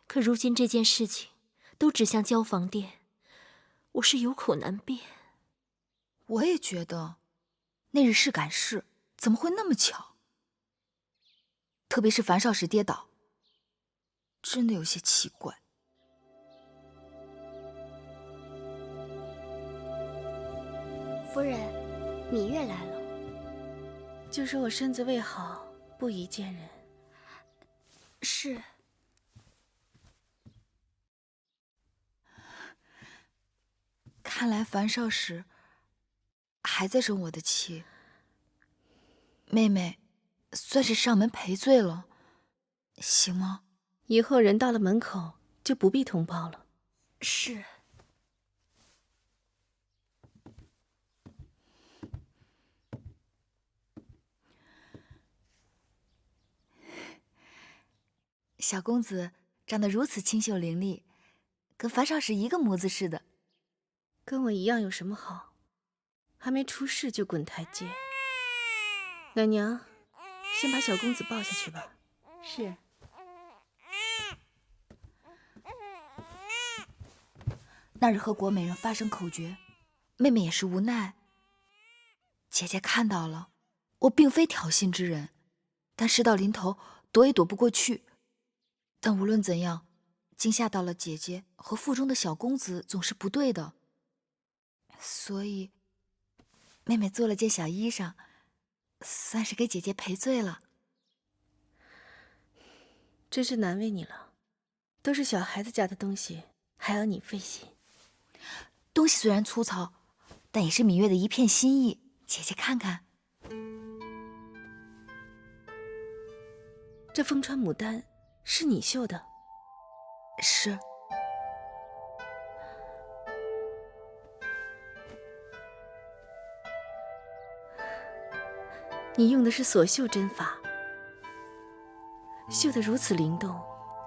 可如今這件事情都指向交房店，我是有口難辩。我也觉得，那日是赶事，怎么会那麼巧？特別是樊少使跌倒，真的有些奇怪。夫人，芈月來了。就说我身子未好，不宜见人。是。看来樊少使还在生我的气，妹妹算是上門賠罪了，行吗？以後人到了門口就不必通報了。是。小公子长得如此清秀伶俐，跟樊少使一個模子似的。跟我一樣有什麼好？還沒出世就滾台階。奶娘，先把小公子抱下去吧。是。那日和国美人發生口角，妹妹也是無奈。姐姐看到了，我並非挑釁之人，但事到臨頭躲也躲不過去。但無論怎樣，驚嚇到了姐姐和腹中的小公子總是不對的，所以妹妹做了件小衣裳，算是給姐姐賠罪了。真是難為你了，都是小孩子家的東西，還要你費心。東西雖然粗糙，但也是羋月的一片心意，姐姐看看。這鳳穿牡丹是你繡的？是。你用的是鎖繡針法，繡得如此靈動，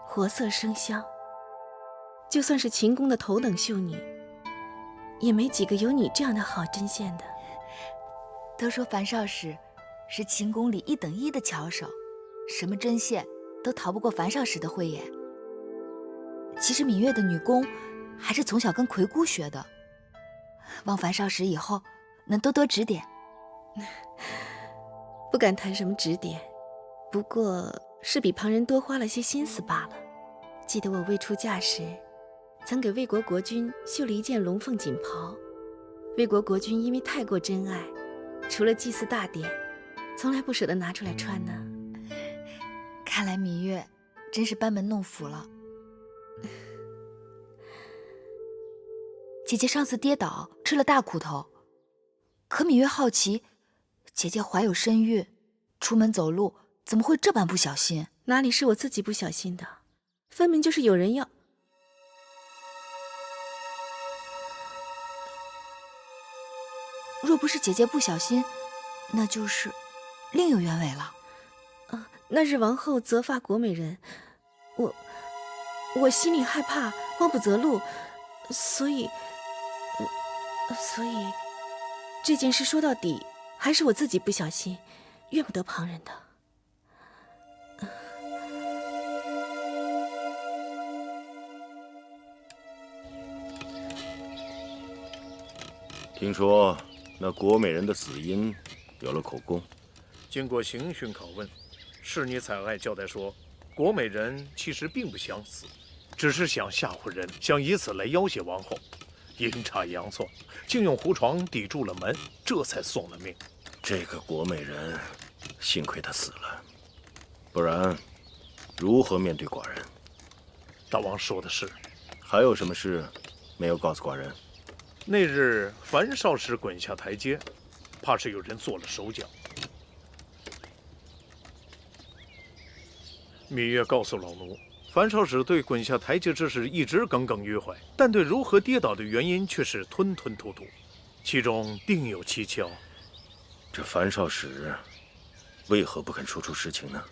活色生香。就算是秦宮的頭等繡女，也沒幾個有你這樣的好針線的。都說樊少使是秦宮裡一等一的巧手，什麼針線都逃不過樊少使的慧眼。其實羋月的女工還是從小跟魁姑學的，望樊少使以後能多多指點。不敢談什麼指點，不過是比旁人多花了些心思罷了。記得我未出嫁時，曾給魏國國君繡了一件龍鳳錦袍，魏國國君因為太過珍愛，除了祭祀大典，從來不捨得拿出來穿呢。看來羋月真是班門弄斧了。姐姐上次跌倒吃了大苦頭，可羋月好奇，姐姐懷有身孕，出門走路怎麼會這般不小心？哪裡是我自己不小心的，分明就是有人要。若不是姐姐不小心，那就是另有原委了。那日王后責罰國美人，我心裡害怕，慌不擇路，所以這件事說到底還是我自己不小心，怨不得旁人的。聽說那國美人的死因有了口供，經過刑訊拷問，侍女彩愛交代說，國美人其實並不想死，只是想嚇唬人，想以此來要挾王後。陰差陽錯，竟用胡床抵住了門，這才送了命。這個國美人，幸虧她死了，不然如何面對寡人？大王說的是。還有什麼事沒有告訴寡人？那日樊少使滾下台階，怕是有人做了手腳。羋月告訴老奴，樊少使對滾下台階之事一直耿耿於懷，但對如何跌倒的原因卻是吞吞吐吐，其中定有蹊蹺。這樊少使為何不肯說出實情呢？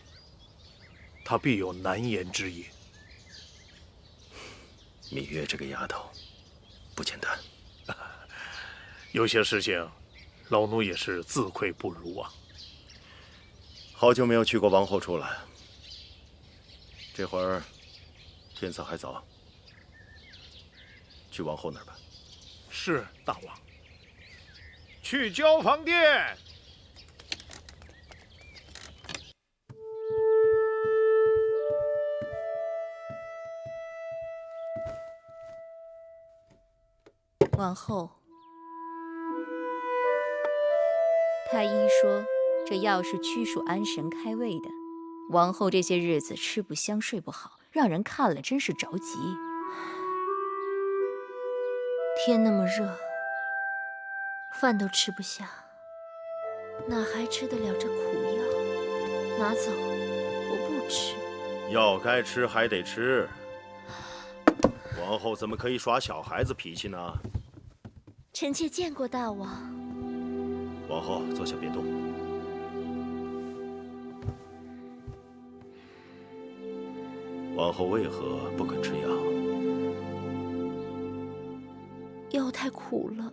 他必有難言之隱。羋月這個丫頭不簡單。有些事情，老奴也是自愧不如啊。好久沒有去過王後處了，這會兒天色還早，去王后那儿吧。是大王。去交房殿。王后，太医说这药是驱暑安神開胃的。王后這些日子吃不香睡不好，讓人看了真是着急。天那麼熱，飯都吃不下，哪還吃得了這苦藥？拿走，我不吃。药該吃還得吃。王后怎麼可以耍小孩子脾氣呢？臣妾見過大王。王后，坐下別動。王后為何不肯吃藥？藥太苦了。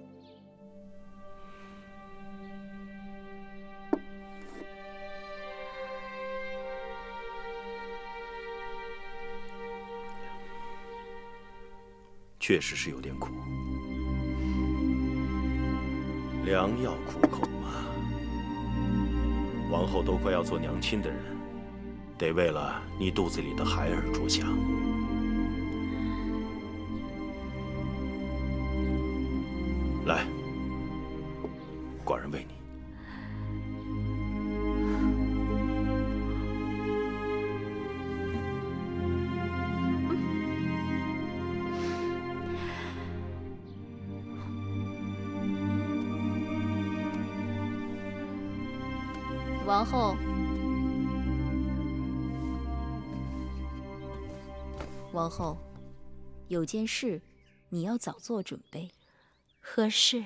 確實是有點苦，良藥苦口嘛。王后都快要做娘親的人，得為了你肚子裡的孩兒着想。來，寡人餵你。王后，王后，有件事你要早做準備。何事？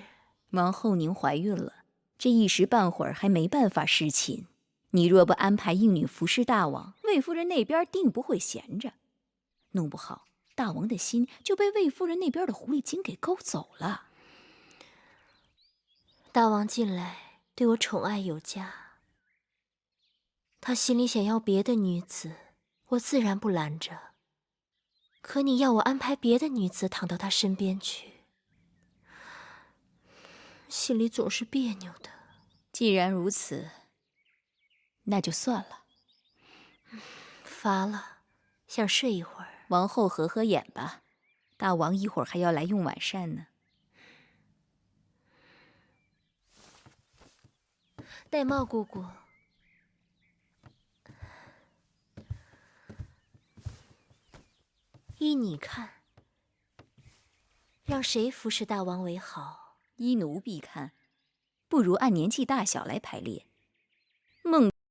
王后您懷孕了，這一時半會兒還沒辦法侍寢。你若不安排應女服侍大王，魏夫人那邊定不會閒着。弄不好，大王的心就被魏夫人那邊的狐狸精給勾走了。大王近來對我寵愛有加。他心裡想要別的女子，我自然不攔着。可你要我安排別的女子躺到他身邊去，心裡總是別扭的。既然如此，那就算了。乏了，想睡一會兒。王后合合眼吧，大王一會兒還要來用晚膳呢。玳瑁姑姑。依你看，讓誰服侍大王為好？依奴婢看，不如按年紀大小來排列。